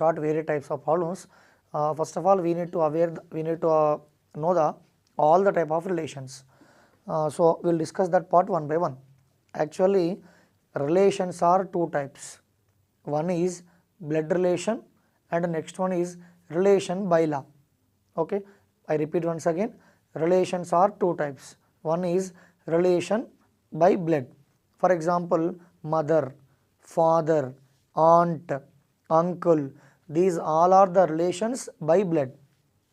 start various types of problems. First of all, we need to know the all the type of relations. So we'll discuss that part one by one. Actually, relations are two types. One is blood relation and the next one is relation by law. Okay, I repeat once again, relations are two types. One is relation by blood. For example, mother, father, aunt, uncle, these all are the relations by blood.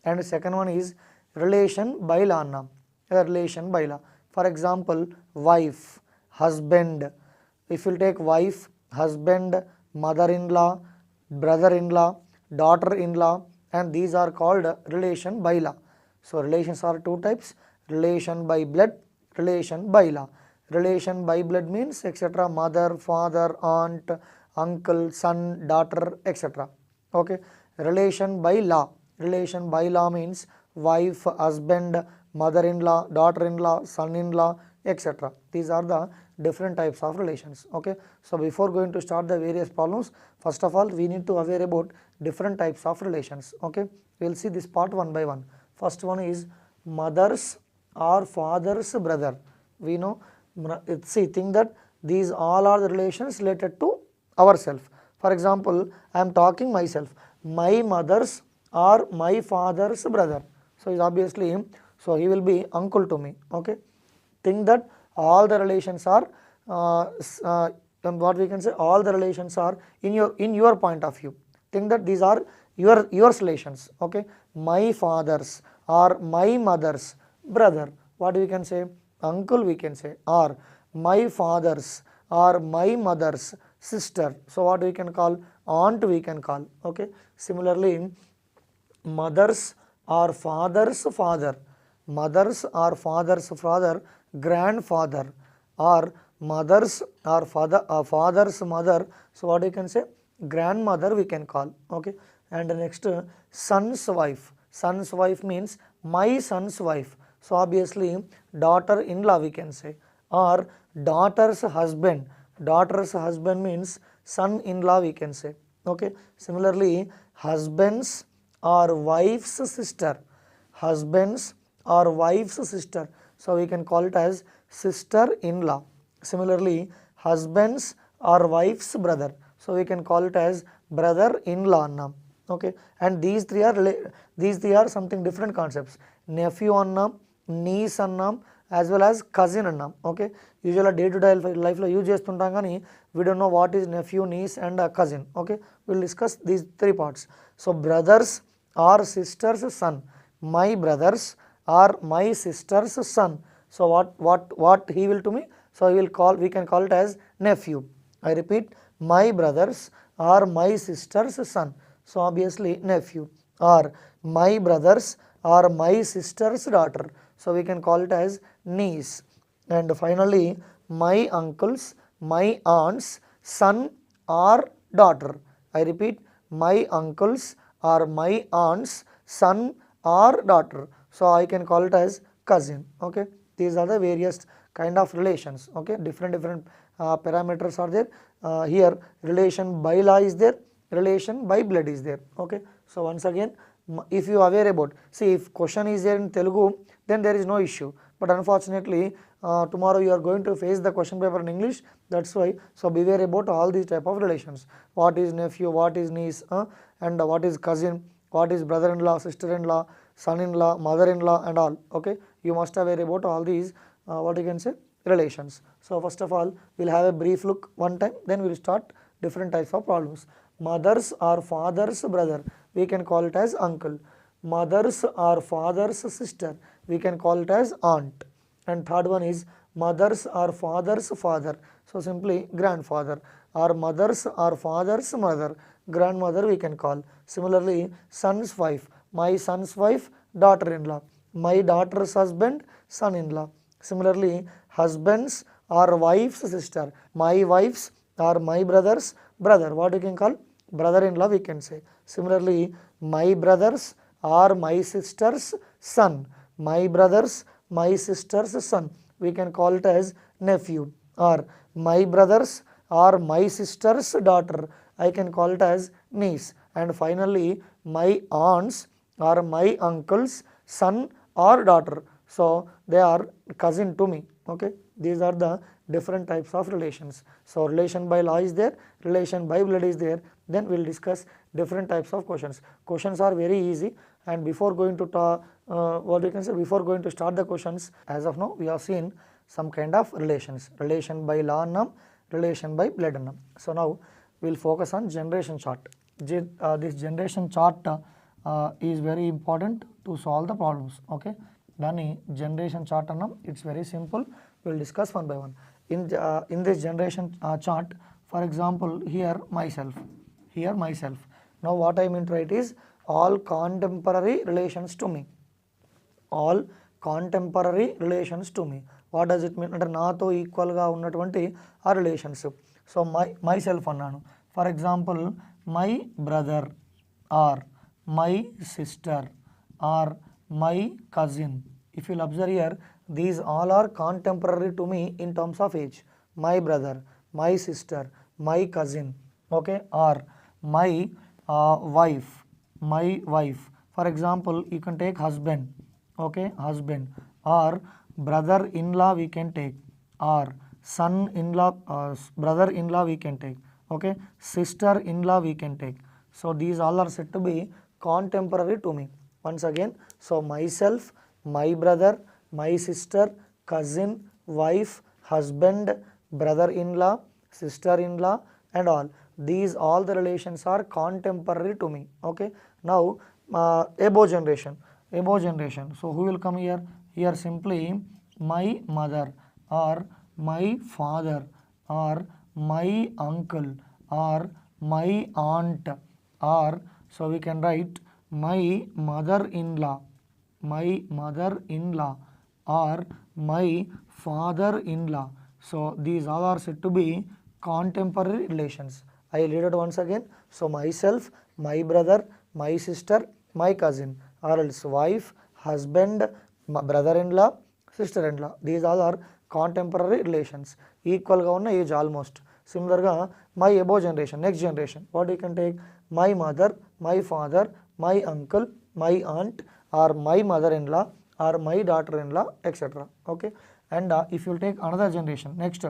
And second one is relation by law. Relation by law. For example, wife, husband. If you take wife, husband, mother-in-law, brother-in-law, daughter-in-law, and these are called relation by law. So relations are two types: relation by blood, relation by law. Relation by blood means etc. mother, father, aunt, uncle, son, daughter, etc. Okay. Relation by law means wife, husband, mother-in-law, daughter-in-law, son-in-law, etc. These are the different types of relations. Okay. So before going to start the various problems, first of all we need to aware about different types of relations. Okay. We will see this part one by one. First one is mother's or father's brother. We know, think that these all are the relations related to ourselves. For example, I am talking myself, my mother's or my father's brother. So is obviously him. So he will be uncle to me. Okay. Think that all the relations are what we can say, all the relations are in your point of view. Think that these are your relations. Okay. My father's or my mother's brother, what we can say, uncle we can say, or my father's or my mother's sister, so what we can call, aunt we can call. Okay. Similarly, mother's or father's father, mother's or father's father, grandfather, or mother's or father's mother, so what we can say, grandmother we can call. Okay. And next, son's wife means my son's wife, so obviously daughter-in-law we can say, or daughter's husband means son-in-law we can say. Okay. Similarly, husband's or wife's sister, so we can call it as sister-in-law. Similarly, husband's or wife's brother, so we can call it as brother-in-law. Okay. And these three are something different concepts. Nephew annam, niece annam, as well as cousin annam. Okay. Usually day to day life lo use chestuntam gaani we don't know what is nephew, niece and cousin. Okay. We will discuss these three parts. So brothers or sister's son, my brothers or my sister's son, so what he will to me, so we can call it as nephew. I repeat, my brothers or my sister's son, so obviously nephew, or my brothers or my sister's daughter, so we can call it as niece. And finally, my uncle's, my aunt's son or daughter. I repeat, my uncle's or my aunt's son or daughter, so I can call it as cousin. Okay. These are the various kind of relations. Okay. Different parameters are there. Here relation by law is there, relation by blood is there. Okay. So once again, if you are aware about, see, if question is there in Telugu, then there is no issue, but unfortunately tomorrow you are going to face the question paper in English, that's why. So beware about all these type of relations. What is nephew, what is niece, and what is cousin, what is brother-in-law, sister-in-law, son-in-law, mother-in-law and all. Okay. You must have aware about all these what you can say, relations. So first of all, we will have a brief look one time, then we will start different types of problems. Mother's or father's brother, we can call it as uncle. Mother's or father's sister, we can call it as aunt. And third one is mother's or father's father, so simply grandfather, or mother's or father's mother, grandmother we can call. Similarly, son's wife, my son's wife, daughter-in-law, my daughter's husband, son-in-law. Similarly, husband's or wife's sister, my wife's or my brother's brother, what we can call, brother-in-law we can say. Similarly, my brother's or my sister's son, my brother's, my sister's son, we can call it as nephew, or my brother's or my sister's daughter, I can call it as niece. and finally my aunt's or my uncle's son or daughter. So they are cousin to me. Okay, these are the different types of relations. So relation by law is there, relation by blood is there. Then we will discuss different types of questions. Questions are very easy, and before going to before going to start the questions, as of now we have seen some kind of relations, relation by law annam, relation by blood annam. So now we will focus on generation chart. This generation chart is very important to solve the problems. Okay, Dani generation chart annam, it's very simple. We will discuss one by one. In this generation chart, for example, here myself. Now what I mean to write is all contemporary relations to me. All contemporary relations to me. What does it mean? అంటే నాతో ఈక్వల్గా ఉన్నటువంటి ఆ relations. So myself అన్నాను. For example my brother or my sister or my cousin. If you'll observe here, these all are contemporary to me in terms of age. My brother, my sister, my cousin, okay, or my wife. For example, you can take husband, okay, husband, or brother-in-law we can take, or son-in-law, brother-in-law we can take, okay, sister-in-law we can take. So these all are said to be contemporary to me. Once again, so myself, my brother, my sister, cousin, wife, husband, brother-in-law, sister-in-law, and all. These all the relations are contemporary to me. Okay. Now above generation. So who will come here? Here simply my mother or my father or my uncle or my aunt, or so we can write my mother-in-law or my father-in-law. So these all are said to be contemporary relations. I read it once again. So myself, my brother, my sister, my cousin, or else wife, husband, brother-in-law, sister-in-law. These all are contemporary relations. Equal ga unna age almost. Similar ga my above generation, next generation. What you can take? My mother, my father, my uncle, my aunt, or my mother-in-law, or my daughter-in-law, etc. Okay. And if you take another generation, next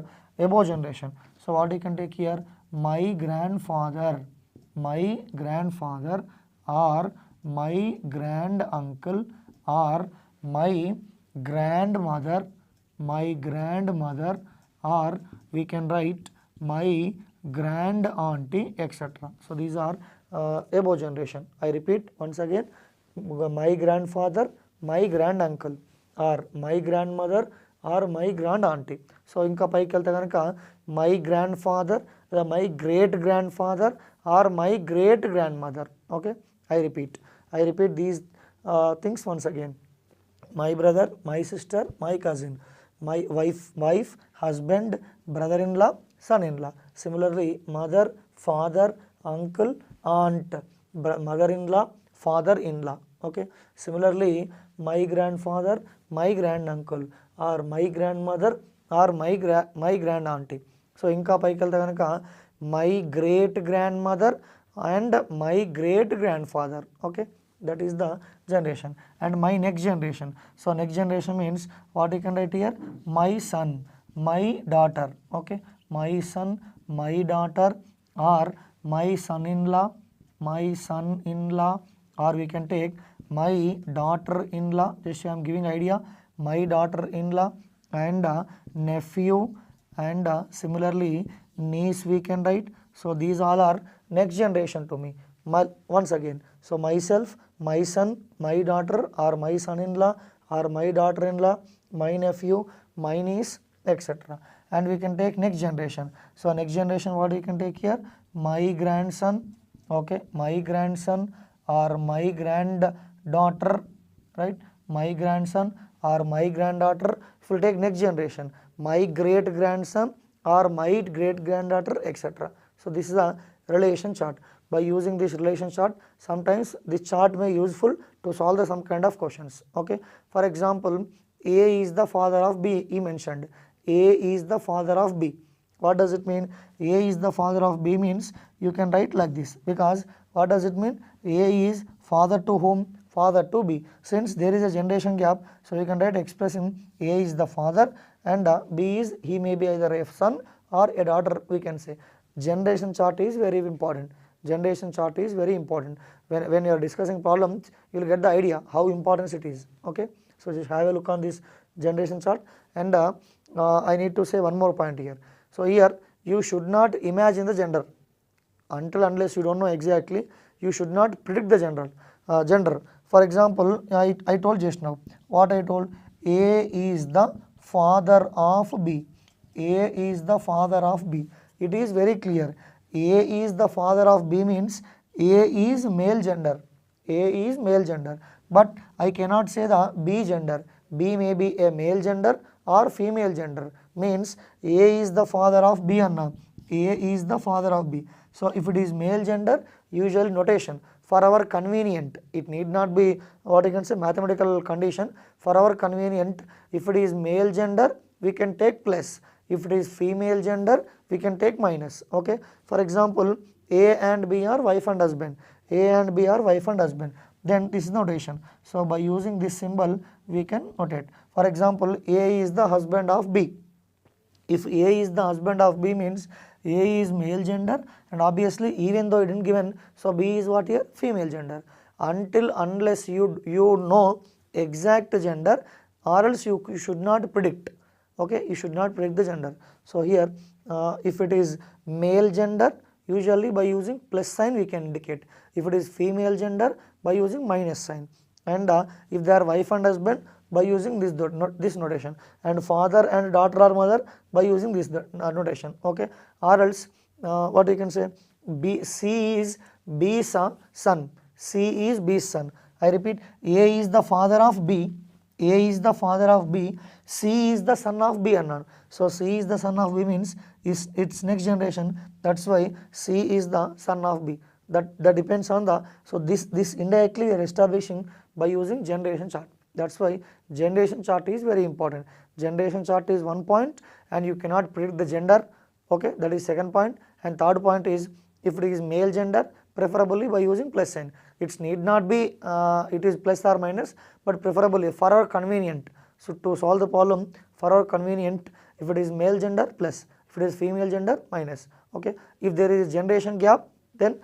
above generation. So what you can take here? My grandfather, or my grand uncle, or my grandmother, or we can write my grand auntie, etc. So these are above generation. I repeat once again, my grandfather, my grand uncle, or my grandmother, or my grand auntie. So inka paiki velte ganaka my grandfather, my great grandfather, or my great grandmother. Okay, I repeat these things once again. My brother, my sister, my cousin, my wife, husband, brother-in-law, son-in-law. Similarly, mother, father, uncle, aunt, mother-in-law, father-in-law. Okay. Similarly, my grandfather, my grand uncle, or my grandmother, or my grand auntie. So inka paiki velte ganaka my great grandmother and my great grandfather. Okay, that is the generation. And my next generation. So next generation means what you can write here? My son, my daughter. Okay, my son, my daughter, or my son-in-law, or we can take my daughter-in-law. Just I am giving idea. My daughter-in-law and nephew, and similarly niece we can write. So these all are next generation to me. Once again, so myself, my son, my daughter, or my son-in-law, or my daughter-in-law, my nephew, my niece, etc. And we can take next generation. So next generation, what we can take here? My grandson, okay, my grandson, or my granddaughter, right? My grandson or my granddaughter. If we take next generation, my great grandson or my great granddaughter, etc. So this is a relation chart. By using this relation chart, sometimes this chart may useful to solve some kind of questions. Okay. For example, A is the father of B. He mentioned A is the father of B. What does it mean? A is the father of B means you can write like this, because What does it mean? A is father to whom? Father to B. Since there is a generation gap, so we can write expressing A is the father and B is, he may be either a son or a daughter, we can say. Generation chart is very important. Generation chart is very important. When you are discussing problems, you will get the idea how important it is. Okay, so just have a look on this generation chart. And I need to say one more point here. So here you should not imagine the gender. Until unless you don't know exactly, you should not predict the gender. For example, I told just now, what I told, A is the father of B. A is the father of B. It is very clear. A is the father of B means A is male gender. A is male gender. But I cannot say the B gender. B may be a male gender or female gender. Means A is the father of B Anna. A is the father of B. So if it is male gender, usually notation for our convenient, it need not be what you can say mathematical condition. For our convenient, if it is male gender, we can take plus. If it is female gender, we can take minus. Okay. For example, A and B are wife and husband. A and B are wife and husband. Then this is notation. So by using this symbol, we can notate. For example, A is the husband of B. If A is the husband of B means A is male gender, and obviously even though it didn't given, so B is what here? Female gender. Until unless you know exact gender, or else you should not predict. Okay, you should not predict the gender. So here if it is male gender, usually by using plus sign we can indicate. If it is female gender, by using minus sign. And if they are wife and husband, by using this notation, and father and daughter or mother by using this notation. Okay, or else what you can say, C is B's son. C is B's son. I repeat, A is the father of B. A is the father of B. C is the son of B. So C is the son of B means its next generation. That's why C is the son of B. That depends on the, so this indirectly we are establishing by using generation chart. That's why generation chart is very important. Generation chart is one point, and you cannot predict the gender. Okay, that is second point. And third point is, if it is male gender, preferably by using plus sign. It need not be it is plus or minus, but preferably for our convenient. So to solve the problem for our convenient, if it is male gender, plus. If it is female gender, minus. Okay, if there is generation gap, then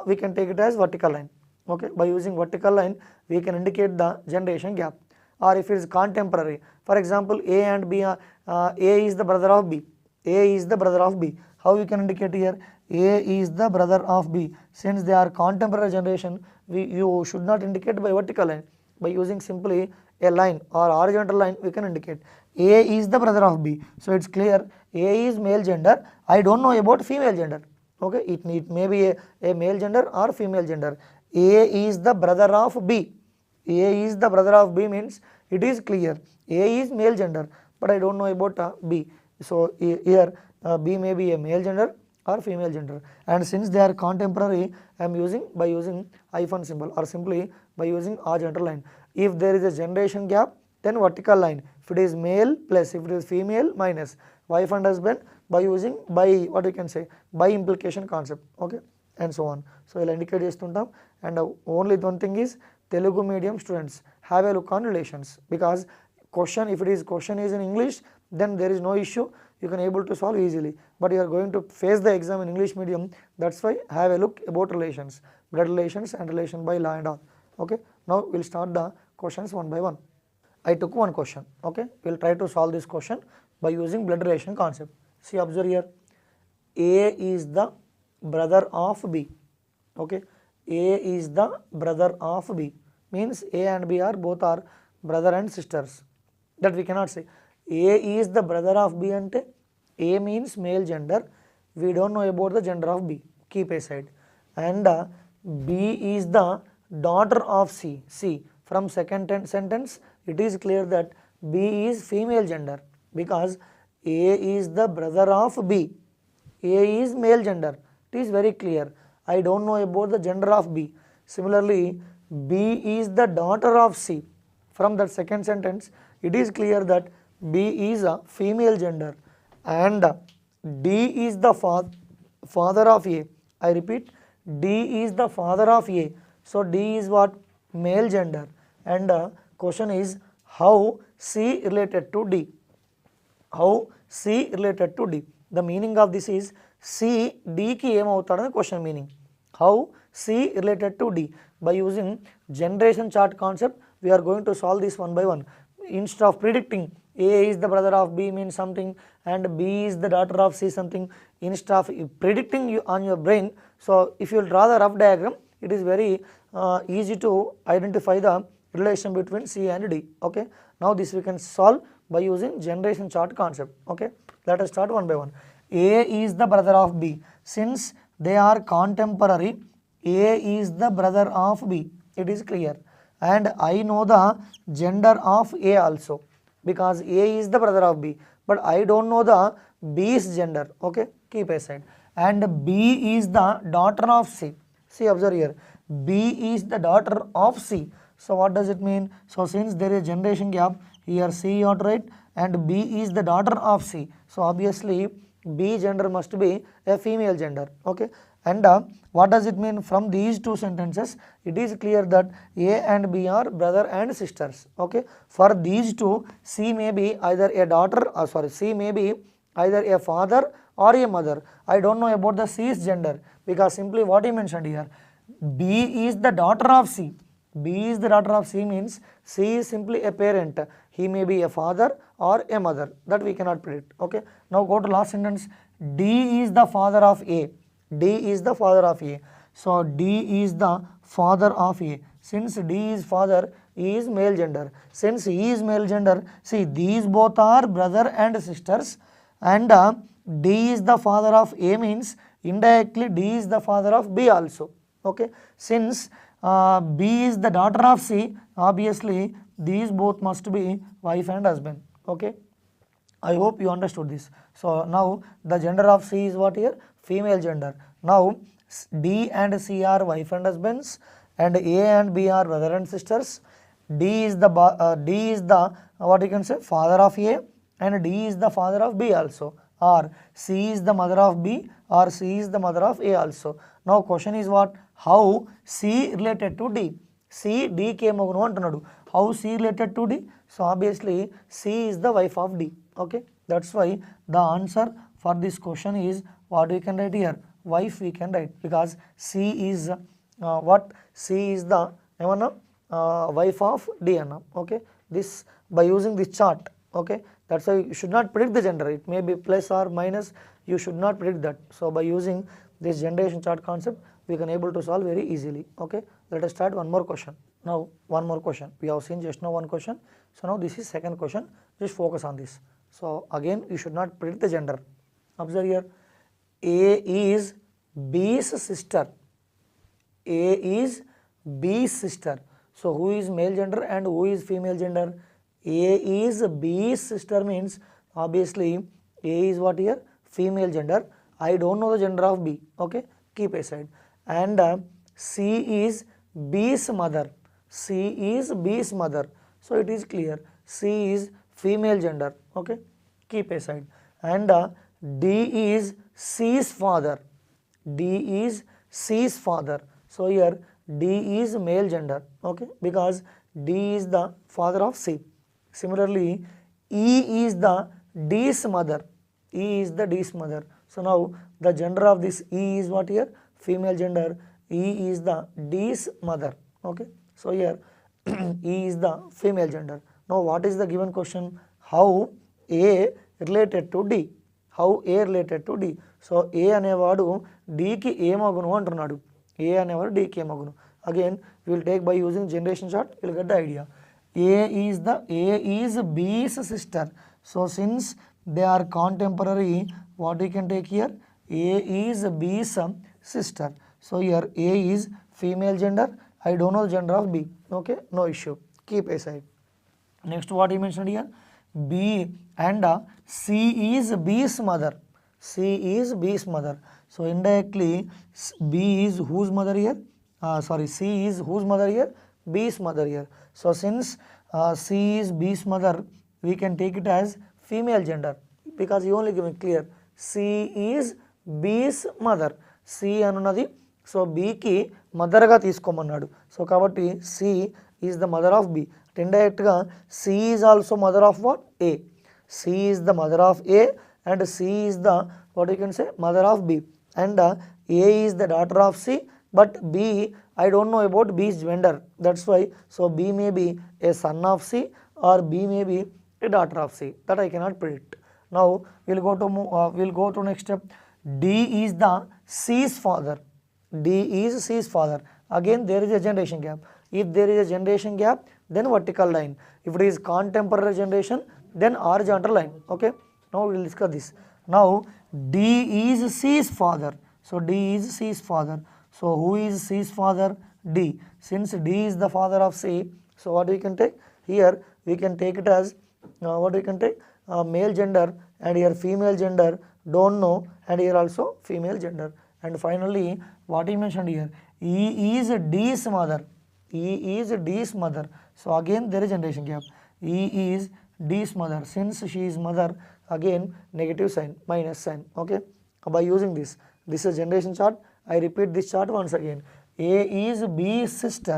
we can take it as vertical line. Okay, by using vertical line, we can indicate the generation gap. Or if it is contemporary, for example, A and B are, A is the brother of B. A is the brother of B. How we can indicate here? A is the brother of B. Since they are contemporary generation, you should not indicate by vertical line. By using simply a line or horizontal line, we can indicate A is the brother of B. So it's clear, A is male gender. I don't know about female gender. Okay, it may be a male gender or female gender. A is the brother of B. A is the brother of B means it is clear. A is male gender, but I don't know about B. So here B may be a male gender or female gender. And since they are contemporary, I am using by using hyphen symbol or simply by using horizontal line. If there is a generation gap, then vertical line. If it is male plus, if it is female minus. Wife and husband by using by what you can say by implication concept. Okay, and so on. So I'll indicate chestuntam. And only one thing is, Telugu medium students, have a look on relations, because question, if it is question is in English, then there is no issue, you can able to solve easily. But you are going to face the exam in English medium, that's why have a look about relations, blood relations and relation by law and all. Okay, now we'll start the questions one by one. I took one question. Okay, we'll try to solve this question by using blood relation concept. See, observe here, A is the brother of B. Okay, A is the brother of B means A and B are both are brother and sisters. That we cannot say. A is the brother of B ante A means male gender. We don't know about the gender of B. Keep aside. And B is the daughter of C. See, from second sentence it is clear that B is female gender, because A is the brother of B. A is male gender. It is very clear. I don't know about the gender of B. Similarly, B is the daughter of C. From that second sentence, it is clear that B is a female gender. And D is the father of A. I repeat, D is the father of A. So D is what? Male gender. And question is how C related to D? How C related to D? The meaning of this is C D ki em avutadani question meaning. How C related to D? By using generation chart concept, we are going to solve this one by one. Instead of predicting A is the brother of B means something and B is the daughter of C something, instead of predicting you on your brain, so if you draw the rough diagram, it is very easy to identify the relation between C and D. Okay, now this we can solve by using generation chart concept. Okay, let us start one by one. A is the brother of B. Since they are contemporary, A is the brother of B. It is clear. And I know the gender of A also, because A is the brother of B, but I don't know the B's gender. Okay, keep aside. And B is the daughter of C. See, observe here. B is the daughter of C. So what does it mean? So since there is generation gap, here C ought right, and B is the daughter of C. So obviously B gender must be a female gender. Okay, and what does it mean? From these two sentences, it is clear that A and B are brother and sisters. Okay, for these two, C may be either a daughter, C may be either a father or a mother. I don't know about the C's gender, because simply what he mentioned here, B is the daughter of C. B is the daughter of C means C is simply a parent. He may be a father or a mother. That we cannot predict. Okay. Now go to last sentence. D is the father of A. D is the father of A. So D is the father of A. Since D is father, E is male gender. Since E is male gender, see, these both are brother and sisters, and D is the father of A means indirectly D is the father of B also. Okay. Since B is the daughter of C, obviously these both must be wife and husband. Okay, I hope you understood this. So now the gender of C is what here? Female gender. Now D and C are wife and husbands, and A and B are brother and sisters. D is the what you can say, father of A, and D is the father of B also, or C is the mother of B, or C is the mother of A also. Now question is what? How C related to D? C D came over. How C related to D? So obviously C is the wife of D. Okay, that's why the answer for this question is what we can write here? Wife we can write, because C is what? C is the wife of D. Okay, this by using this chart. Okay, that's why you should not predict the gender. It may be plus or minus. You should not predict that. So by using this generation chart concept, we can able to solve very easily. Okay, let us start one more question. Now one more question. We have seen just now one question. So now this is second question. Just focus on this. So again, you should not predict the gender. Observe here. A is B's sister. A is B's sister. So who is male gender and who is female gender? A is B's sister means obviously A is what here? Female gender. I don't know the gender of B. Okay, keep aside. And C is B's mother. C is B's mother. So it is clear. C is female gender. Okay, keep aside. And D is C's father. D is C's father. So here D is male gender. Okay, because D is the father of C. Similarly, E is the D's mother. E is the D's mother. So now the gender of this E is what here? Female gender. E is the D's mother. Okay. So here E is the female gender. Now what is the given question? How A related to D? How A related to D? So A అనేవాడు D కి ఏమగును అంటున్నాడు. A అనేవాడు D కి ఏమగును. Again we will take by using generation chart. You will get the idea. A is B's sister. So since they are contemporary, what we can take here? A is B's sister. So here A is female gender. I don't know the gender of B. Okay, no issue. Keep aside. Next, what he mentioned here? B and C is B's mother. C is B's mother. So indirectly B is whose mother here? C is whose mother here? B's mother here. So since C is B's mother, we can take it as female gender, because you only given clear C is B's mother. C anunadi so బీకి మదర్గా తీసుకోమన్నాడు. So కాబట్టి C is the mother of B. ఇండైరెక్ట్గా C is also mother of what? A. C is the mother of A and C is the what you can say mother of B, and A is the daughter of C, but B, I don't know about B's gender, that's why, so B may be a son of C or B may be a daughter of C, that I cannot predict. Now we'll go to next step. D is the C's father. D is C's father. Again there is a generation gap. If there is a generation gap, then vertical line. If it is contemporary generation, then horizontal line. Okay, now we will discuss this. Now D is C's father. So D is C's father. So who is C's father? D. Since D is the father of C, so what we can take? Here we can take it as what we can take? Male gender, and here female gender, don't know, and here also female gender. And finally what he mentioned here, E is D's mother. E is D's mother. So again there is generation gap. E is D's mother. Since she is mother, again negative sign, minus sign. Okay, by using this is generation chart. I repeat this chart once again. A is B's sister.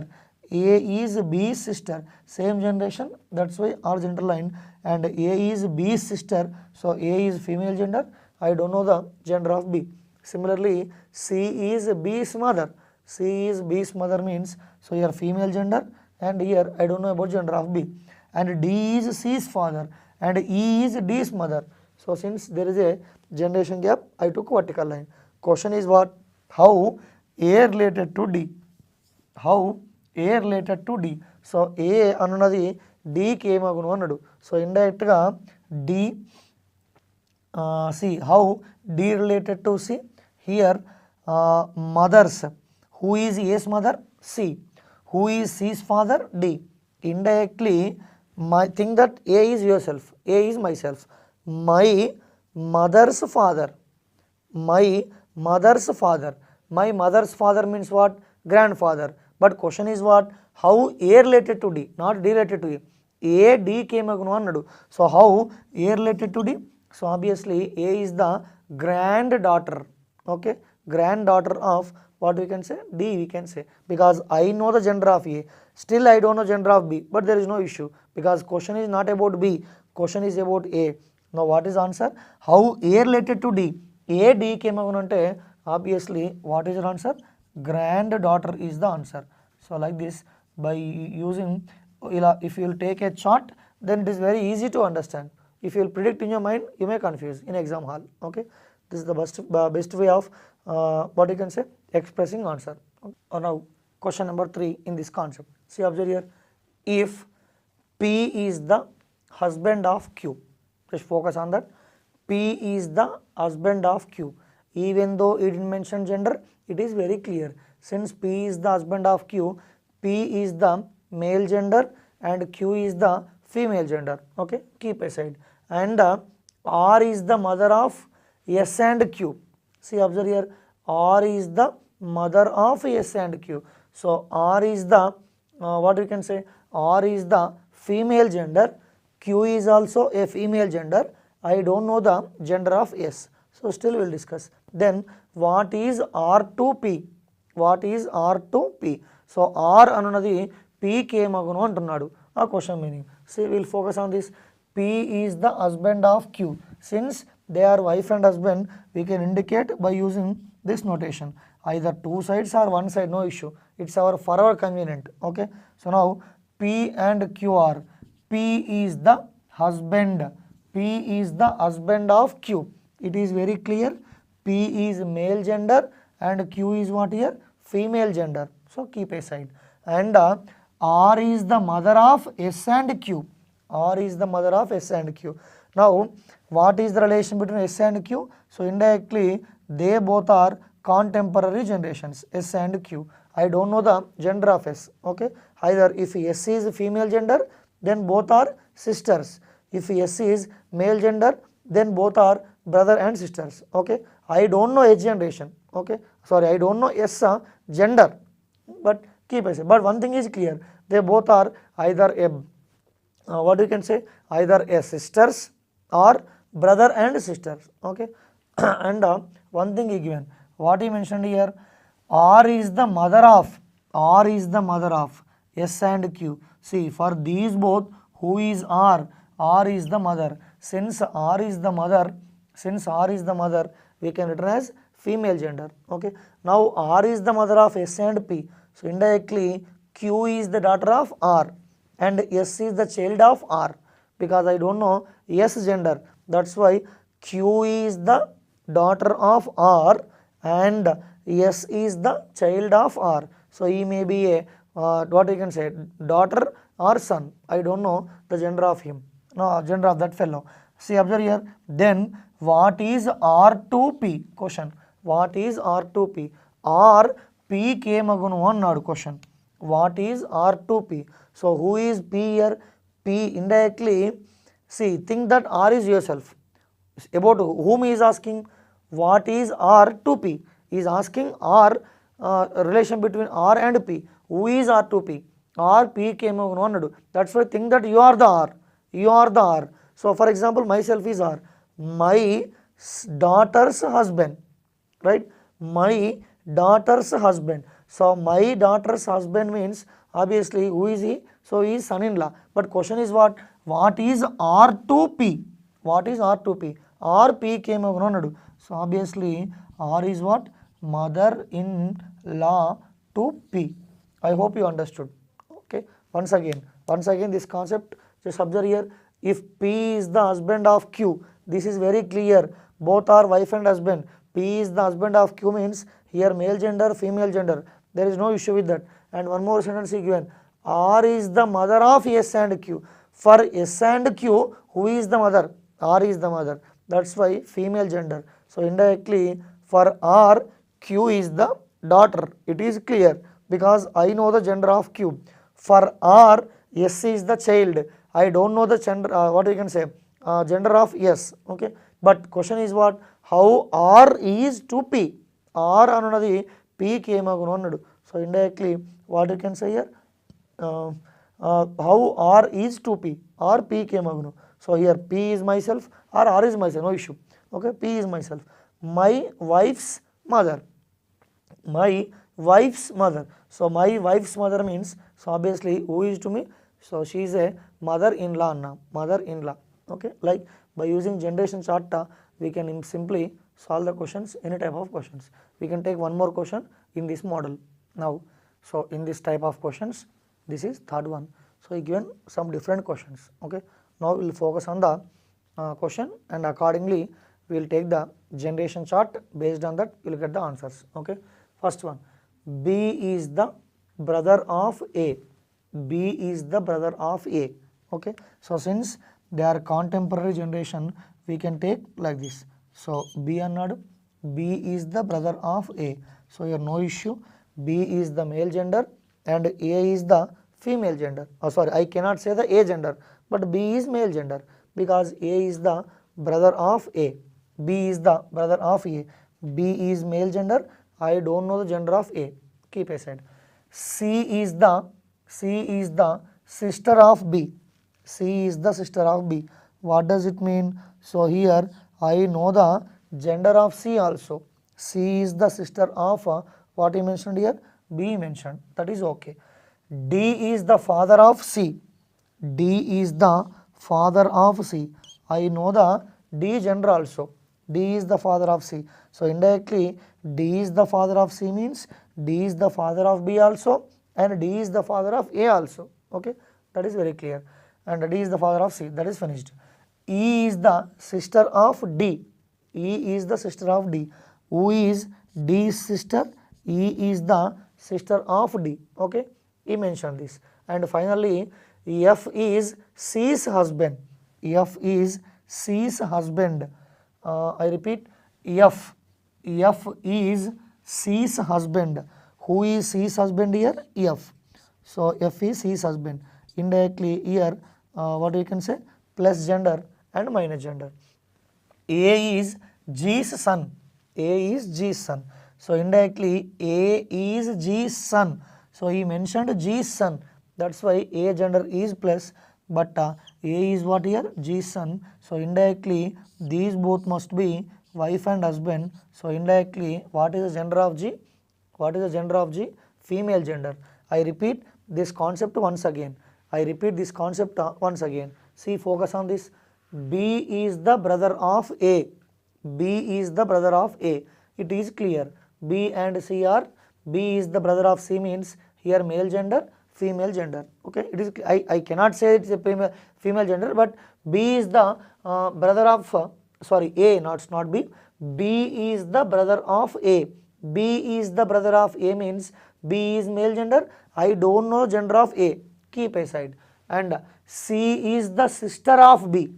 A is B's sister. Same generation, that's why horizontal line. And A is B's sister. So A is female gender. I don't know the gender of B. Similarly, C is B's mother. C is B's mother means, so here female gender, and here I don't know about gender of B. And D is C's father, and E is D's mother. So since there is a generation gap, I took vertical line. Question is what? How A related to D? How A related to D? So A అనున్నది Dకి ఏమగును అన్నాడు. So ఇండైరెక్ట్గా D, see how D related to C? Here mothers. Who is A's mother? C. Who is C's father? D. Indirectly think that A is yourself. A is myself. My mother's father. My mother's father. My mother's father means what? Grandfather. But question is what? How A related to D, not D related to A. A D came అన్నాడు. So how A related to D? So obviously A is the granddaughter. Okay, granddaughter of what we can say? D we can say, because I know the gender of A, still I don't know gender of B, but there is no issue because question is not about B, question is about A. Now what is answer? How A related to D? A D came అంటే obviously what is your answer? Granddaughter is the answer. So like this, by using if you will take a chart, then it is very easy to understand. If you will predict in your mind, you may confuse in exam hall. Okay, this is the best way of what you can say expressing answer. Now question number 3 in this concept. See, observe here. If P is the husband of Q, just focus on that. P is the husband of Q. Even though it didn't mention gender, it is very clear. Since P is the husband of Q, P is the male gender and Q is the female gender. Okay, keep aside. And R is the mother of S and Q. See, observe here. R is the mother of S and Q. So R is the what we can say? R is the female gender. Q is also a female gender. I don't know the gender of S. So still we will discuss. Then what is R to P? What is R to P? So R అనున్నది P కి ఏమగును అంటున్నాడు. ఆ question meaning. See, we will focus on this. P is the husband of Q. Since they are wife and husband, we can indicate by using this notation. Either two sides or one side, no issue. It's for our convenient. Okay. So now P and Q are. P is the husband. P is the husband of Q. It is very clear. P is male gender and Q is what here? Female gender. So keep aside. And R is the mother of S and Q. R is the mother of S and Q. Now what is the relation between S and Q? So indirectly they both are contemporary generations, S and Q. I don't know the gender of S. Okay, either if S is female gender, then both are sisters. If S is male gender, then both are brother and sisters. Okay, I don't know H generation. Okay, sorry, I don't know S gender, but keep aside. But one thing is clear, they both are either a what you can say, either a sisters or brother and sisters. Okay, and one thing is given, what he mentioned here, R is the mother of, R is the mother of S and Q. See, for these both, who is R? R is the mother. Since R is the mother, we can written as female gender. Okay. Now R is the mother of S and P. So indirectly Q is the daughter of R and S is the child of R, because I don't know S gender. That's why Q is the daughter of R and S is the child of R. So he may be a what you can say, daughter or son. I don't know the gender of him. No, gender of that fellow. See, observe here. Then what is R2P? Question. What is R2P? R P came agunu annadu question. What is R2P? So who is P here? P indirectly. See, think that R is yourself. About whom he is asking? What is R2P? He is asking R relation between R and P. Who is R2P? R P came agunu. That's why think that you are the R. You are the R. So for example, myself is R. My daughter's husband, right? My daughter's husband. So my daughter's husband means obviously who is he? So he is son-in-law. But question is what? What is R2P? What is R2P? RP came agunu. So obviously R is what? Mother-in-law to P. I hope you understood. Okay. Once again this concept, just observe here. If P is the husband of Q, this is very clear. Both are wife and husband. P is the husband of Q means here male gender, female gender. There is no issue with that. And one more sentence is given. R is the mother of S and Q. For S and Q, who is the mother? R is the mother. That's why female gender. So indirectly for R, Q is the daughter. It is clear because I know the gender of Q. For R, S is the child. I don't know the gender, what you can say, gender of S. Okay. But question is what? How R is to P. R anunadi P came agunu. So indirectly what you can say here? How R is to P. R P came agunu. So here P is myself or R is myself. No issue. Okay. P is myself. My wife's mother. My wife's mother. So my wife's mother means, so obviously who is to me? So she is a mother-in-law now. Mother-in-law. Okay. Like by using generation chart, we can simply solve the questions, any type of questions. We can take one more question in this model now. So in this type of questions, this is third one. So I given some different questions. Okay. Now we will focus on the question and accordingly we will take the generation chart. Based on that we will get the answers. Okay. First one, B is the brother of A. B is the brother of A. Okay. So since they are contemporary generation, we can take like this. So B annadu, B is the brother of A. So here no issue. B is the male gender and A is the female gender. Oh sorry, I cannot say the A gender, but B is male gender because A is the brother of A. B is the brother of A. B is male gender. I don't know the gender of A. Keep aside. C is the sister of B. C is the sister of B. What does it mean? So here I know the gender of C also. C is the sister of what he mentioned here? B mentioned. That is okay. D is the father of C. D is the father of C. I know the D gender also. D is the father of C. So indirectly D is the father of C means D is the father of B also and D is the father of A also. Okay, that is very clear. And D is the father of C. That is finished. E is the sister of D. E is the sister of D. Who is D's sister? E is the sister of D. Okay, he mentioned this. And finally F is C's husband. F is C's husband. I repeat, F is C's husband. Who is C's husband here? F. So F is C's husband. Indirectly here, what we can say? Plus gender and minus gender. A is G's son. A is G's son. So indirectly A is G's son. So he mentioned G's son. That's why A gender is plus, but A is what here? G's son. So indirectly these both must be wife and husband. So indirectly what is the gender of G? What is the gender of G? Female gender. I repeat this concept once again. See, focus on this. B is the brother of A. B is the brother of A. It is clear. B and C are, B is the brother of C means here male gender, female gender. Okay, it is. I cannot say it's a female gender, but B is the brother of A, not B. B is the brother of A. B is the brother of A means B is male gender. I don't know gender of A. Keep aside. And C is the sister of B.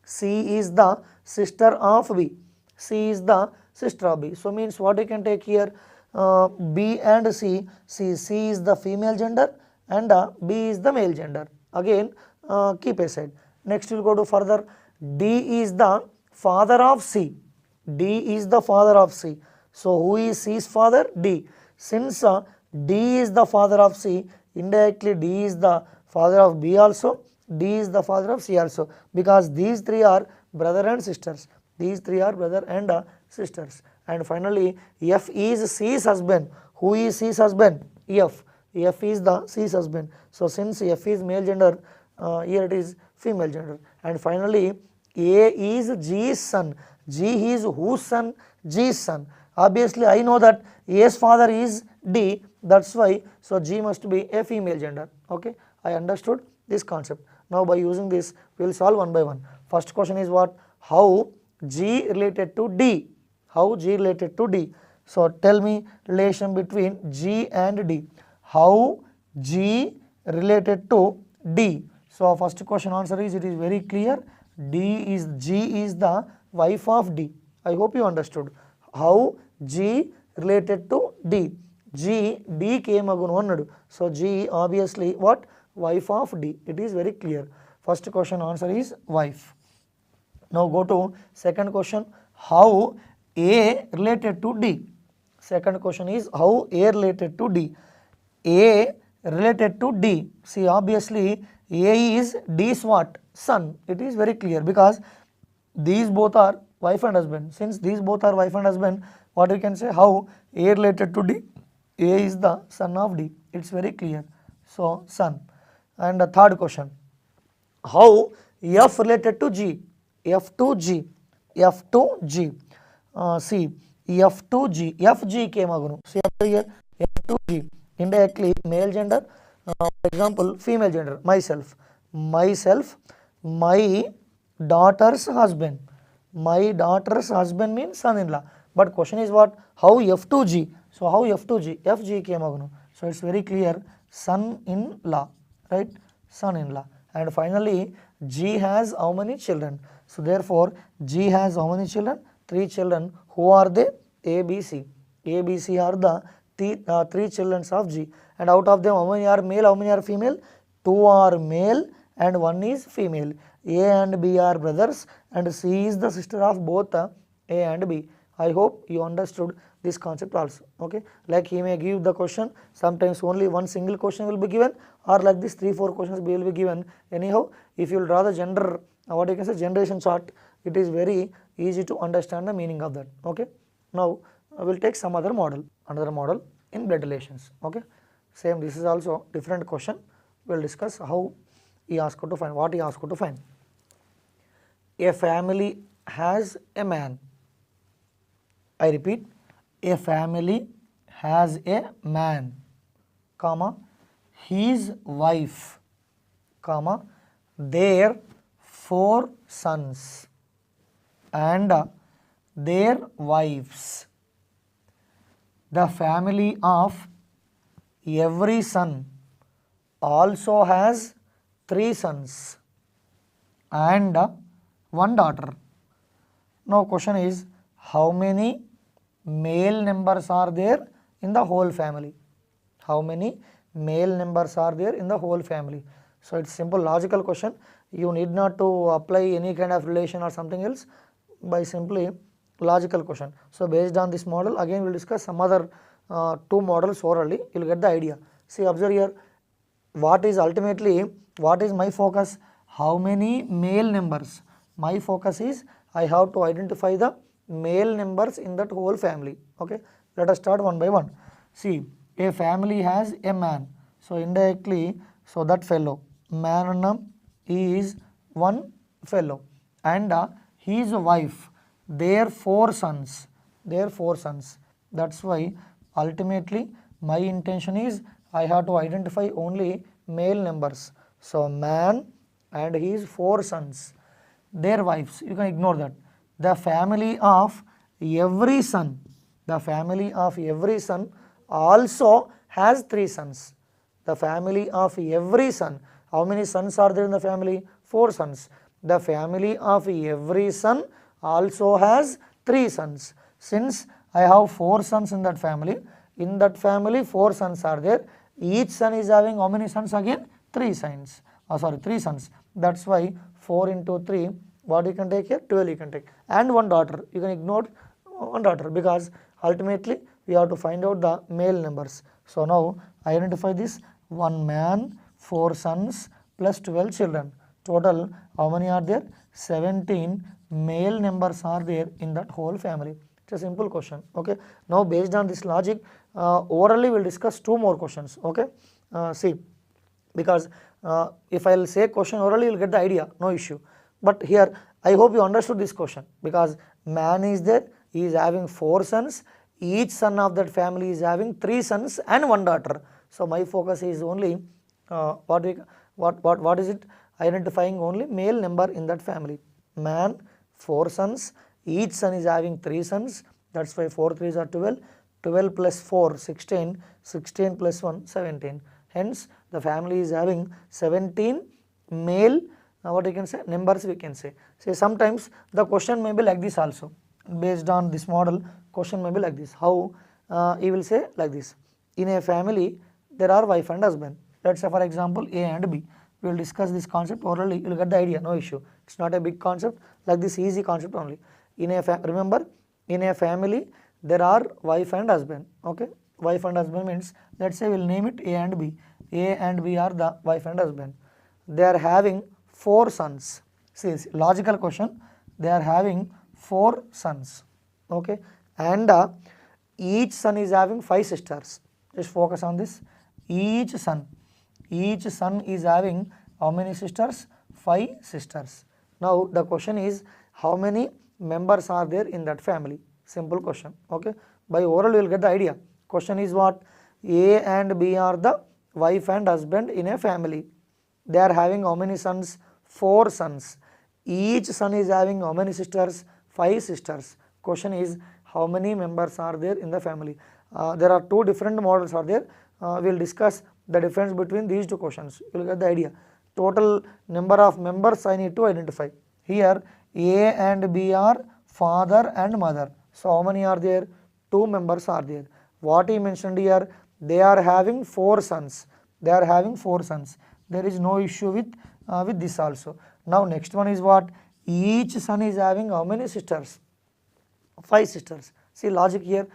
C is the sister of B. C is the sister of B. So means what you can take here, B and C. C is the female gender and B is the male gender. Again, keep aside. Next we will go to further. D is the father of C. D is the father of C. So who is C's father? D. Since D is the father of C, indirectly D is the father of B also, D is the father of C also, because these three are brother and sisters. These three are brother and sisters. And finally, F is C's husband. Who is C's husband? F. F is the C's husband. So since F is male gender, here it is female gender. And finally, A is G's son. G is whose son? G's son. Obviously, I know that A's father is D. That's why. So G must be a female gender. Okay, I understood this concept. Now by using this, we will solve one by one. First question is what? How G related to D? How G related to D? So tell me relation between G and D. How G related to D? So first question answer is, it is very clear. G is the wife of D. I hope you understood. How G related to D? D came agunu. So G obviously what? Wife of D. It is very clear. First question answer is wife. Now go to second question. How A related to D? Second question is how A related to D? A related to D. See, obviously A is D's what? Son. It is very clear because these both are wife and husband. Since these both are wife and husband, what we can say? How A related to D? A is the son of D. It's very clear. So son. And the third question. How F related to G? F to G. F to G. See, F to G. FG came agunu. See here, F to G. Indirectly male gender. For example, female gender. Myself. My daughter's husband. My daughter's husband means son-in-law. But question is what? How F to G? So how F to G? FG came agunu. So it's very clear. Son-in-law. Right? Son-in-law. And finally, G has how many children? So therefore, G has how many children? 3 children. Who are they? A, B, C. A, B, C are the 3 children of G. And out of them, how many are male, how many are female? 2 are male and 1 is female. A and B are brothers and C is the sister of both A and B. I hope you understood this concept also. Okay, like he may give the question, sometimes only one single question will be given, or like this 3-4 questions will be given. Anyhow, if you will draw the gender, what you can say, generation chart, it is very easy to understand the meaning of that. Okay, now I will take some other model, another model in blood relations. Okay, same, this is also different question. We will discuss how he asked to find, what he asked to find. A family has a man. I repeat, a family has a man, comma, his wife, comma, their 4 sons and their wives. The family of every son also has 3 sons and 1 daughter. Now question is, how many male members are there in the whole family? How many male members are there in the whole family? So it's simple logical question. You need not to apply any kind of relation or something else, by simply logical question. So based on this model, again we will discuss some other 2 models orally. You will get the idea. See, observe here, what is ultimately, what is my focus? How many male members? My focus is, I have to identify the male members in that whole family. Okay, let us start one by one. See, a family has a man. So indirectly, so that fellow, man is one fellow, and his wife, their 4 sons, their 4 sons. That's why ultimately my intention is I have to identify only male numbers. So man and his 4 sons, their wives, you can ignore that. The family of every son, the family of every son also has 3 sons. The family of every son, how many sons are there in the family? 4 sons. The family of every son also has 3 sons. Since I have 4 sons in that family 4 sons are there. Each son is having how many sons again? 3 sons. 3 sons. That's why 4 into 3, what you can take here? 12 you can take. And one daughter. You can ignore one daughter because ultimately we have to find out the male numbers. So now identify this: 1 man, 4 sons plus 12 children. Total how many are there? 17 male numbers are there in that whole family. It's a simple question. Okay. Now based on this logic, orally we'll discuss 2 more questions. Okay. See, because if I'll say question orally, you'll get the idea, no issue. But here I hope you understood this question, because man is there, he is having 4 sons, each son of that family is having 3 sons and 1 daughter. So my focus is only what is it? Identifying only male number in that family. Man, 4 sons, each son is having 3 sons, that's why 4 3s are 12, 12 plus 4 16, 16 plus 1 17. Hence the family is having 17 male, what you can say, numbers we can say. Say sometimes the question may be like this also. Based on this model, question may be like this. How? You will say like this: in a family there are wife and husband. Let's say for example A and B. We will discuss this concept orally, you will get the idea, no issue. It's not a big concept, like this easy concept only. Remember, in a family there are wife and husband. Okay, wife and husband means, let's say we'll name it A and B. A and B are the wife and husband. They are having 4 sons. See, logical question. They are having 4 sons. Okay, and each son is having 5 sisters. Just focus on this. Each son is having how many sisters? 5 sisters. Now the question is, how many members are there in that family? Simple question. Okay, by oral you will get the idea. Question is what? A and B are the wife and husband in a family. They are having how many sons? 4 sons. Each son is having how many sisters? 5 sisters. Question is, how many members are there in the family? There are 2 different models are there. We will discuss the difference between these 2 questions. You will get the idea. Total number of members I need to identify. Here A and B are father and mother. So how many are there? 2 members are there. What he mentioned here, they are having 4 sons. They are having 4 sons. There is no issue with this also. Now next one is what? Each son is having how many sisters? 5 sisters. See logic here.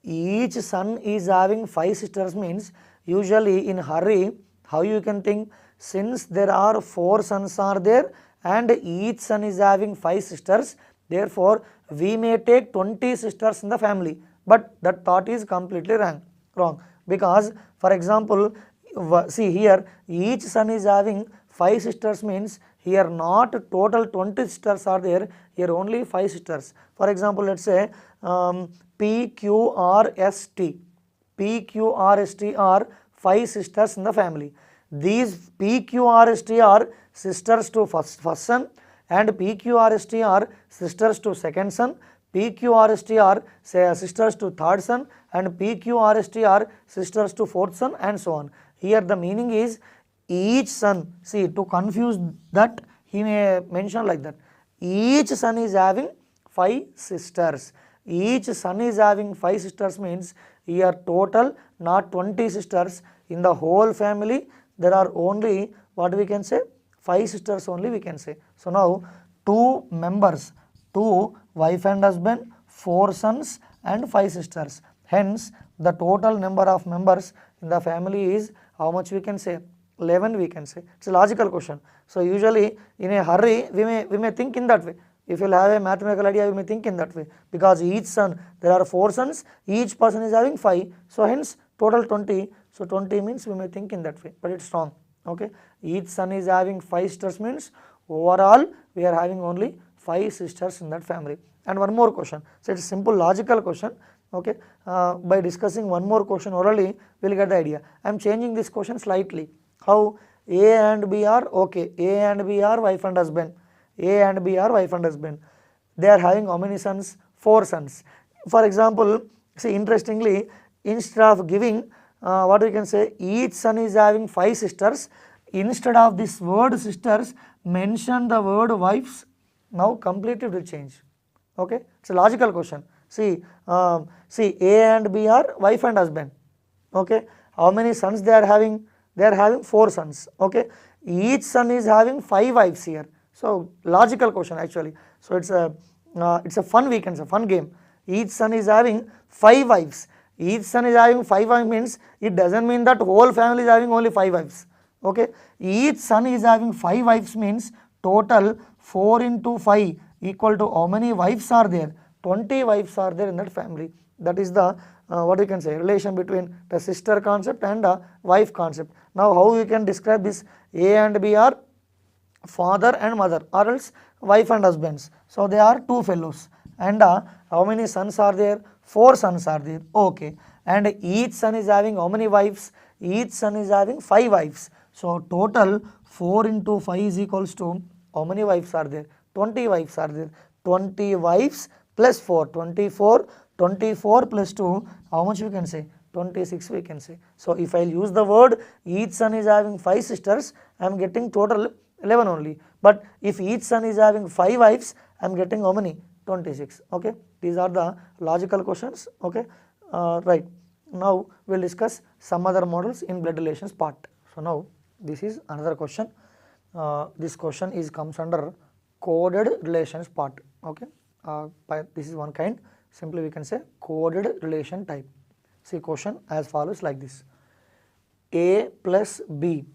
Each son is having 5 sisters means, usually in hurry, how you can think? Since there are 4 sons are there and each son is having 5 sisters, therefore we may take 20 sisters in the family. But that thought is completely wrong. Because for example, see here, each son is having 5 sisters means, here not total 20 sisters are there, here only 5 sisters. For example, let's say PQRST. PQRST are 5 sisters in the family. These PQRST are sisters to first son, and PQRST are sisters to second son, PQRST are sisters to third son, and PQRST are sisters to fourth son, and so on. Here the meaning is each son, see, to confuse that he may mention like that. Each son is having 5 sisters. Each son is having 5 sisters means, here total not 20 sisters. In the whole family there are only, what we can say, 5 sisters only we can say. So now 2 members, 2 wife and husband, 4 sons and 5 sisters. Hence the total number of members in the family is how much we can say? 11 we can say. It's a logical question. So usually in a hurry we may think in that way. If you have a mathematical idea, you may think in that way, because each son, there are 4 sons, each person is having 5, so hence total 20. So 20 means we may think in that way, but it's wrong. Okay, each son is having 5 sisters means overall we are having only 5 sisters in that family. And one more question, so it's a simple logical question. Okay, by discussing one more question orally, we will get the idea. I am changing this question slightly. How? A and B are okay, A and B are wife and husband, A and B are wife and husband. They are having how many sons? 4 sons. For example, see, interestingly, instead of giving what we can say, each son is having 5 sisters, instead of this word sisters, mention the word wives. Now completely it will change. Okay, it's a logical question. See, see, A and B are wife and husband. Okay, how many sons they are having? They are having 4 sons. Okay, each son is having 5 wives here. So logical question actually. So it's a fun weekend, it's a fun game. Each son is having 5 wives. Each son is having 5 wives means it doesn't mean that whole family is having only 5 wives. Okay, each son is having 5 wives means total 4 into 5 equal to how many wives are there? 20 wives are there in that family. That is the what we can say, relation between the sister concept and the wife concept. Now how we can describe this? A and B are father and mother, or else wife and husbands. So they are 2 fellows. And how many sons are there? 4 sons are there. Okay, and each son is having how many wives? Each son is having 5 wives. So total 4 into 5 is equals to how many wives are there? 20 wives are there. 20 wives plus 4, 24, 24 plus 2, how much we can say? 26 we can say. So if I use the word each son is having 5 sisters, I am getting total 11 only. But if each son is having 5 wives, I am getting how many? 26. Okay, these are the logical questions. Okay, right. Now we will discuss some other models in blood relations part. So now this is another question. This question comes under coded relations part. Okay, this is one kind. Simply we can say coded relation type. See, question as follows like this: A plus B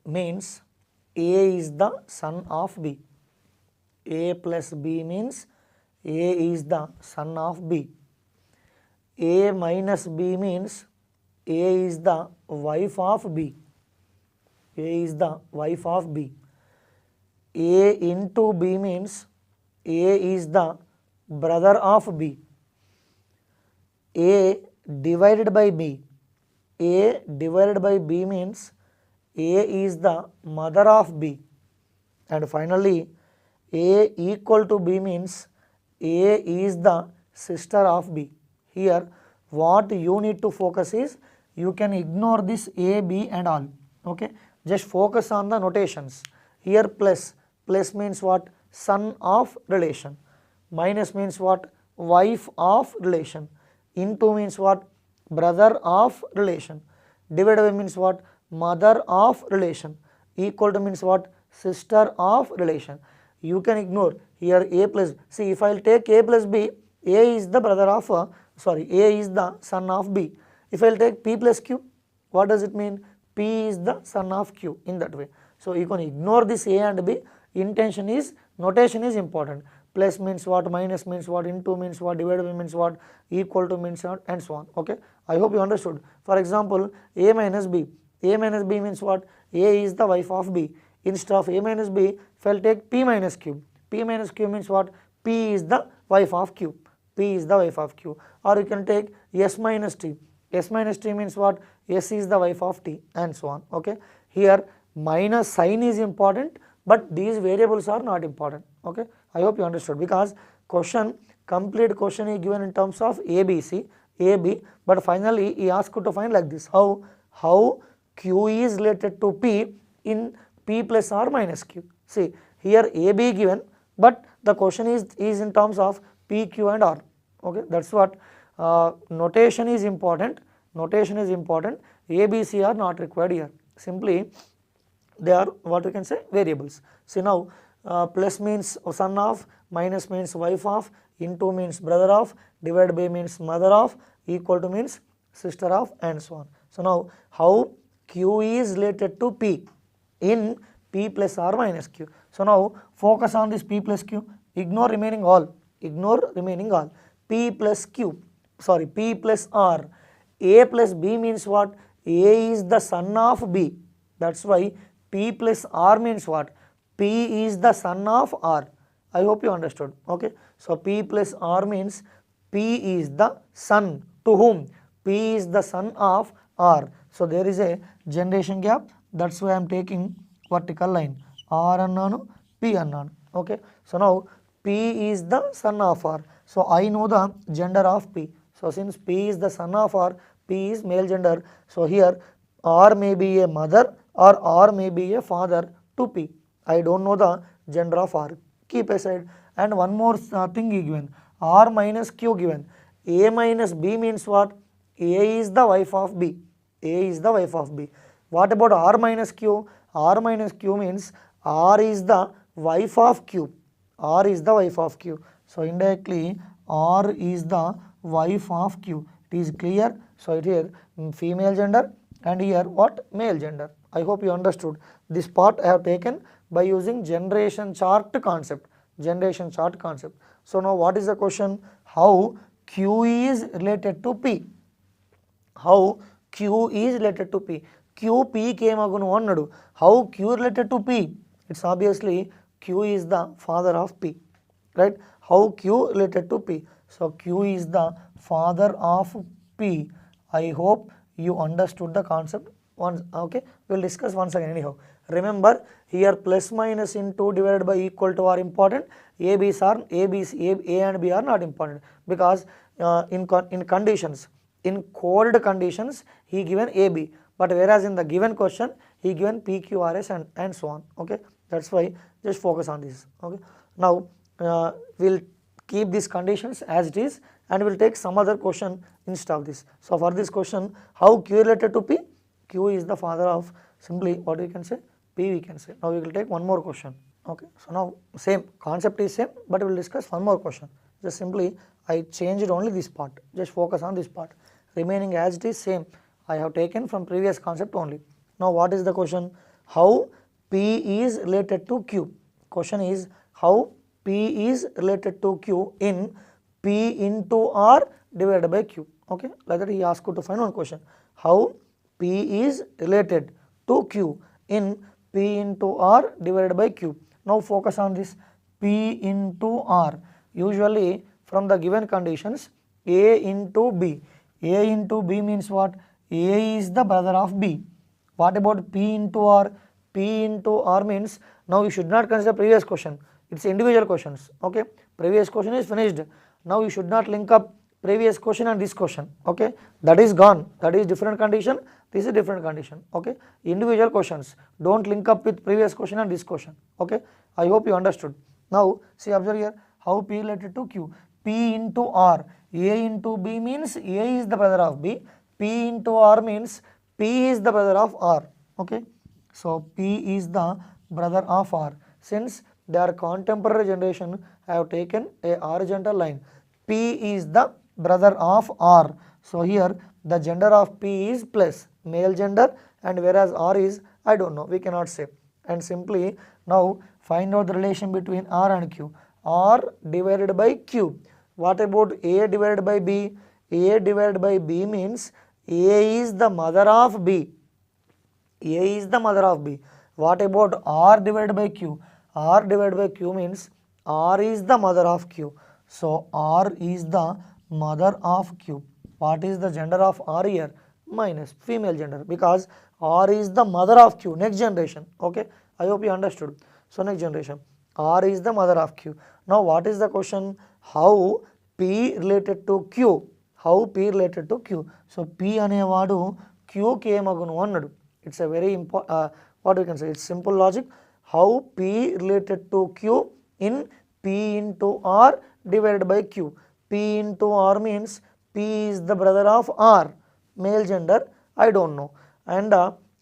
means A is the son of B. A plus B means A is the son of B. A minus B means A is the wife of B. A is the wife of B. A into B means A is the brother of B. A divided by B. A divided by B means A is the mother of B. And finally, A equal to B means A is the sister of B. Here what you need to focus is, you can ignore this A, B and all. Okay, just focus on the notations. Here plus means what? Son of relation. Minus means what? Wife of relation. Into means what? Brother of relation. Divided by means what? Mother of relation. Equal to means what? Sister of relation. You can ignore here A plus. See, if I will take A plus B, A is the brother of A is the son of B. If I will take P plus Q, what does it mean? P is the son of Q, in that way. So you can ignore this A and B. Intention is, notation is important. Plus means what, minus means what, into means what, divided by means what, equal to means what, and so on. Okay, I hope you understood. For example, A minus B. A minus B means what? A is the wife of B. Instead of A minus B, if I will take P minus Q. P minus Q means what? P is the wife of Q. P is the wife of Q. Or you can take S minus T. S minus T means what? S is the wife of T, and so on. Okay, here minus sign is important, but these variables are not important. Okay, I hope you understood, because complete question is given in terms of A, B, C, A, B, but finally he asked you to find like this: how Q is related to P in P plus R minus Q. See, here A, B given, but the question is in terms of P, Q and R. Okay, that's what notation is important. Notation is important. A, B, C are not required here. Simply they are what we can say, variables. See now, plus means son of, minus means wife of, into means brother of, divided by means mother of, equal to means sister of, and so on. So now how Q is related to P in P plus R minus Q. So now focus on this P plus Q. Ignore remaining all. Ignore remaining all. P plus Q. Sorry, P plus R. A plus B means what? A is the son of B. That's why P plus R means what? P is the son of R. I hope you understood. Okay. So P plus R means P is the son to whom? P is the son of R. So there is a generation gap. That's why I am taking vertical line. R annanu, P annanu. Okay. So now P is the son of R. So I know the gender of P. So since P is the son of R, P is male gender. So here R may be a mother or R may be a father to P. I don't know the gender of R. Keep aside. And one more thing given. R minus Q given. A minus B means what? A is the wife of B. A is the wife of B. What about R minus Q? R minus Q means R is the wife of Q. R is the wife of Q. So indirectly R is the wife of Q. It is clear. So here female gender and here what? Male gender. I hope you understood. This part I have taken by using generation chart concept. Generation chart concept. So now what is the question? How Q is related to P? How Q is related to P? Q P came agunu annadu. How Q related to P? It's obviously Q is the father of P, right? How Q related to P? So Q is the father of P. I hope you understood the concept once. Okay, we'll discuss once again anyhow. Remember here plus minus into divided by equal to are important. A and B are not important because in conditions, in cold conditions he given AB, but whereas in the given question he given PQRS and so on. Okay, that's why just focus on this. Okay, now we'll keep these conditions as it is and we'll take some other question instead of this. So for this question, how Q related to P? Q is the father of simply what we can say? P we can say. Now we will take one more question. Okay, so now same concept is same, but we will discuss one more question. Just simply I changed only this part. Just focus on this part. Remaining as it is same. I have taken from previous concept only. Now what is the question? How P is related to Q? Question is how P is related to Q in P into R divided by Q. Okay, like that he asked you to find one question. How P is related to Q in P into R divided by Q. Now focus on this P into R. Usually from the given conditions A into B. A into B means what? A is the brother of B. What about P into R? P into R means, now you should not consider previous question. It's individual questions. Okay, previous question is finished. Now you should not link up previous question and this question. Okay, that is gone. That is different condition. This is different condition. Okay, individual questions. Don't link up with previous question and this question. Okay, I hope you understood. Now see, observe here how P related to Q. P into R. A into B means A is the brother of B. P into R means P is the brother of R. Okay, so P is the brother of R. Since they are contemporary generation, I have taken a horizontal line. P is the brother of R. So here the gender of P is plus male gender, and whereas R is, I don't know, we cannot say. And simply now find out the relation between R and Q. R divided by Q. What about A divided by B? A divided by B means A is the mother of B. A is the mother of B. What about R divided by Q? R divided by Q means R is the mother of Q. So R is the mother of Q. What is the gender of R here? Minus female gender, because R is the mother of Q. Next generation. Okay, I hope you understood. So next generation, R is the mother of Q. Now what is the question? How P related to Q? How P related to Q? So P anevadu Q ke magunu annadu. It's a very important, what we can say, it's simple logic. How P related to Q in P into R divided by Q. P into R means P is the brother of R. Male gender, I don't know. And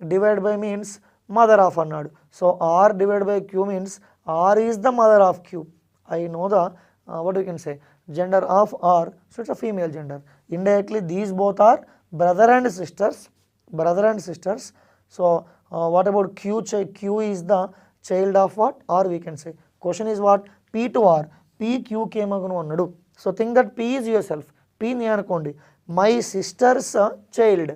divided by means mother of annadu. So R divided by Q means R is the mother of Q. I know the, what we can say, gender of R. So it's a female gender. Indirectly these both are brother and sisters. Brother and sisters. So what about Q? Q is the child of what? R we can say. Question is what? P to R. P Q ఏమగును అన్నాడు. So think that P is yourself. P ని అనుకోండి. My sister's child.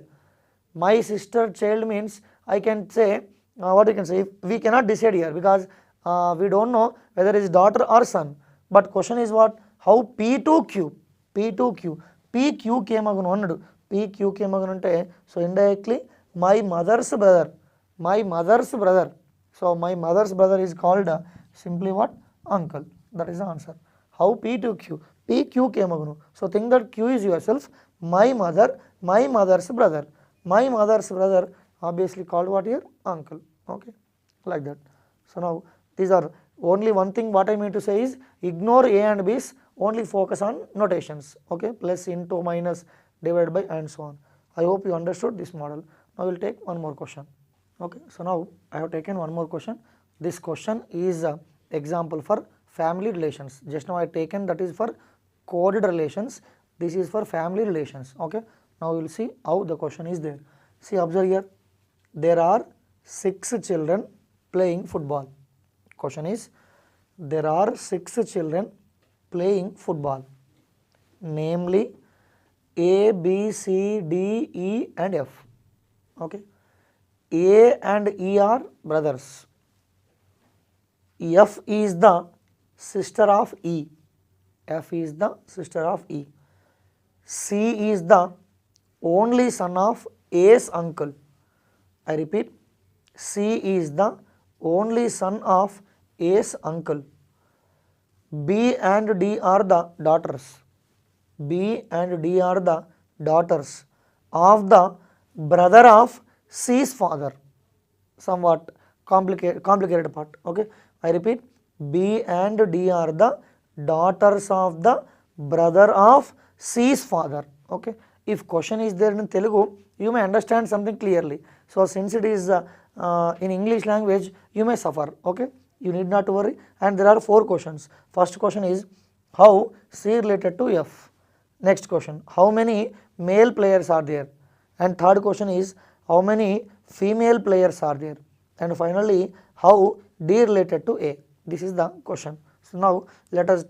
My sister child means I can say what you can say, we cannot decide here because we don't know whether it is daughter or son. But question is what? How P to Q. P to Q. P Q ఏమగును అన్నాడు. P Q ఏమగును అంటే so indirectly my mother's brother. My mother's brother. So my mother's brother is called simply what? Uncle. That is the answer. How P to Q? P Q ఏమగును. So think that Q is yourself. My mother, my mother's brother. My mother's brother obviously called what here? Uncle. Okay, like that. So now these are only one thing what I mean to say is ignore A and B's, only focus on notations. Okay, plus, into, minus, divided by and so on. I hope you understood this model. Now we will take one more question. Okay, so now I have taken one more question. This question is example for family relations. Just now I taken that is for coded relations. This is for family relations. Okay, now we will see how the question is there. See, observe here. There are 6 children playing football. Question is, there are 6 children playing football. Namely, A, B, C, D, E and F. Okay, A and E are brothers. F is the sister of E. F is the sister of E. C is the only son of A's uncle. I repeat, C is the only son of A's uncle. B and D are the daughters. B and D are the daughters of the brother of C's father. Somewhat complicated part. Okay, I repeat, B and D are the daughters of the brother of C's father. Okay, if question is there in Telugu, you may understand something clearly. So since it is in English language, you may suffer. Okay, you need not worry. And there are 4 questions. First question is how C related to F. Next question, how many male players are there? And third question is how many female players are there? And finally, how D related to A. This is the question. So now let us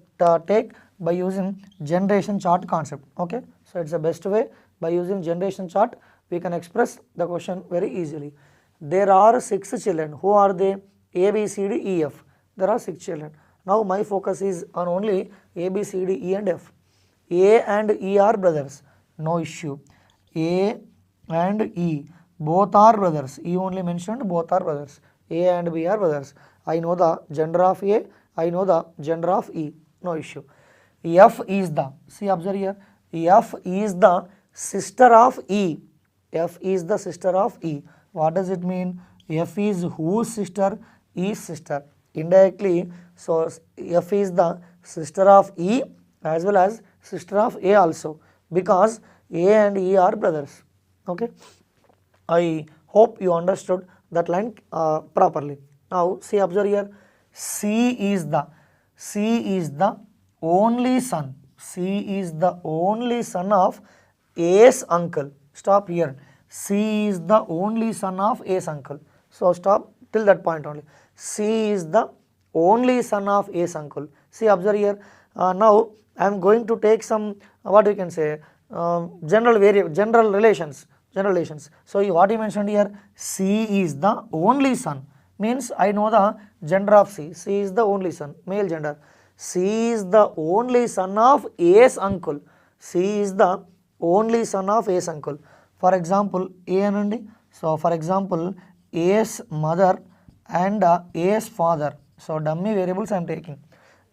take by using generation chart concept. Okay, so it's the best way. By using generation chart, we can express the question very easily. There are 6 children. Who are they? A, B, C, D, E, F. There are 6 children. Now my focus is on only A, B, C, D, E and F. A and E are brothers. No issue. A and E both are brothers. E only mentioned both are brothers. A and B are brothers. I know the gender of A. I know the gender of E. No issue. F is the, see, observe here, F is the sister of E. F is the sister of E. What does it mean? F is whose sister? E's sister. Indirectly, so F is the sister of E as well as sister of A also, because A and E are brothers. Okay, I hope you understood that line properly. Now see, observe here, C is the only son. C is the only son of A's uncle. Stop here. C is the only son of A's uncle. So stop till that point only. C is the only son of A's uncle. See, observe here. Now I am going to take some what you can say general relations. So what you mentioned here, C is the only son, means I know the gender of C. C is the only son, male gender. C is the only son of A's uncle. C is the only son of A's uncle. For example, A anandi. So for example, A's mother and A's father. So dummy variables I am taking.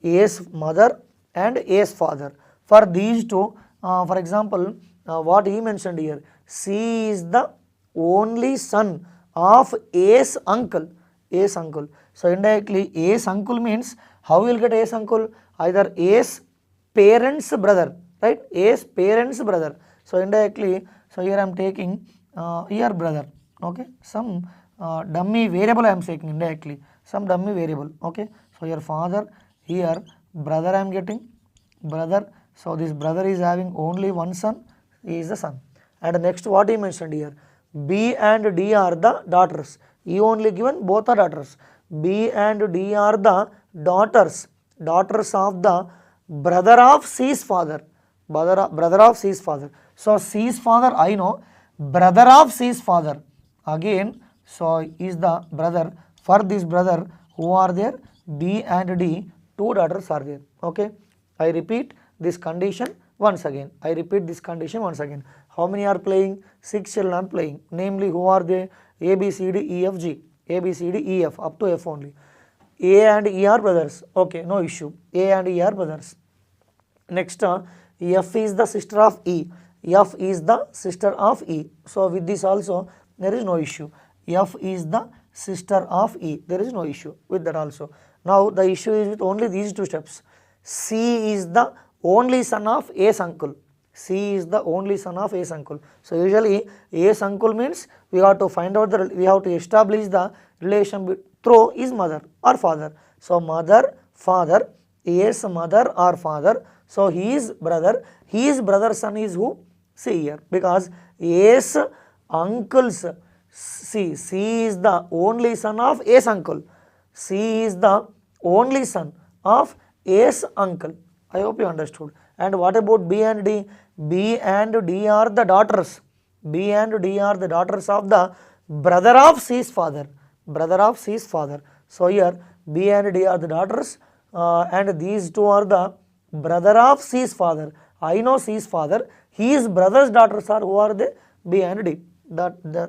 A's mother and A's father. For these two, for example, what he mentioned here, C is the only son of A's uncle. A's uncle. So indirectly, A's uncle means how we will get A's uncle? Either A's parents' brother, right? A's parents' brother. So indirectly, so here I am taking here brother. Okay, some dummy variable I am taking indirectly. Some dummy variable. Okay, so here father, here brother I am getting brother. So this brother is having only one son. He is the son. And next, what he mentioned here, B and D are the daughters. He only given both are daughters. B and D are the daughters daughters of the brother of C's father. Brother of C's father. So C's father I know, brother of C's father. Again, so is the brother. For this brother, who are there? B and D, two daughters are there. Okay. I repeat this condition once again. How many are playing? 6 children are playing. Namely, who are they? A, B, C, D, E, F, G. A, B, C, D, E, F, up to F only. A and E are brothers. Okay, no issue. A and E are brothers. Next, F is the sister of E. F is the sister of E. So with this also there is no issue. F is the sister of E. There is no issue with that also. Now the issue is with only these two steps. C is the only son of A's uncle. C is the only son of A's uncle. So usually A's uncle means we have to find out we have to establish the relation through his mother or father. So mother, father, A's mother or father. So his brother's son is who? C here, because A's uncle's C is the only son of A's uncle. C is the only son of A's uncle. I hope you understood. And what about B and D? B and D are the daughters. B and D are the daughters of the brother of C's father. So here B and D are the daughters, and these two are the brother of C's father. I know C's father. His brother's daughters are who are they? B and D.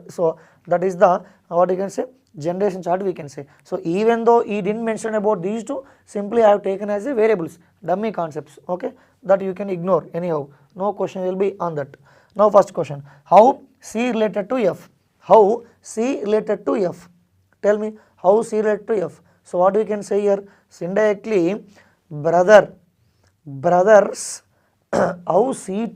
So that is the what you can say generation chart we can say. So even though he didn't mention about these two, simply I have taken as a variables, dummy concepts. Okay, that you can ignore anyhow. No question will be on that. Now first question: how C related to F? How C related to F? Tell me how C related to F. So what we can say here? So indirectly brothers how C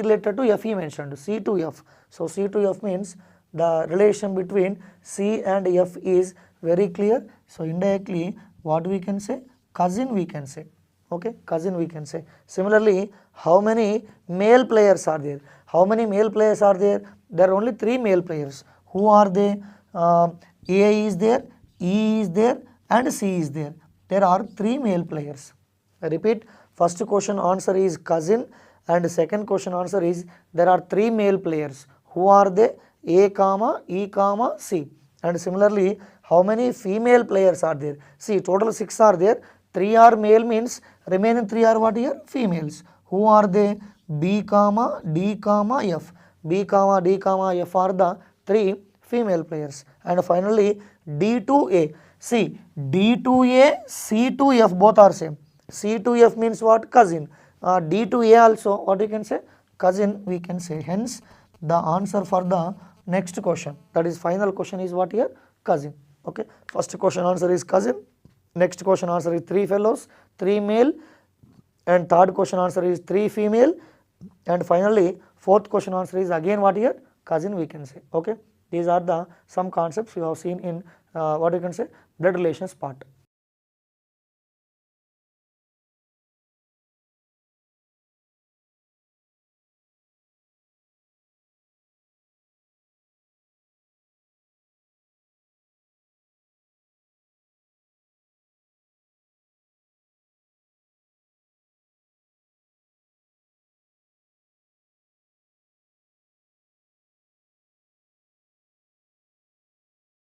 related to F he mentioned, C to F. So C to F means the relation between C and F is very clear. So indirectly what we can say? Cousin we can say. Okay, cousin we can say. Similarly, how many male players are there? There are only 3 male players. Who are they? A is there, E is there, and C is there. There are 3 male players. I repeat, first question answer is cousin, and second question answer is there are 3 male players. Who are they? A, E, C. And similarly, how many female players are there? See, total 6 are there. 3 are male means remaining 3 are what here? Females. Who are they? B, D, F. B, D, F are the 3 female players. And finally, D to A. See, D to A, C to F both are same. C to F means what? Cousin. D to A also what you can say? Cousin we can say. Hence, the answer for the next question, that is final question, is what here? Cousin. Okay. First question answer is cousin. Next question answer is 3 fellows, 3 male, and third question answer is 3 female, and finally fourth question answer is again what here? Cousin we can say. Okay. These are the some concepts you have seen in what you can say blood relations part.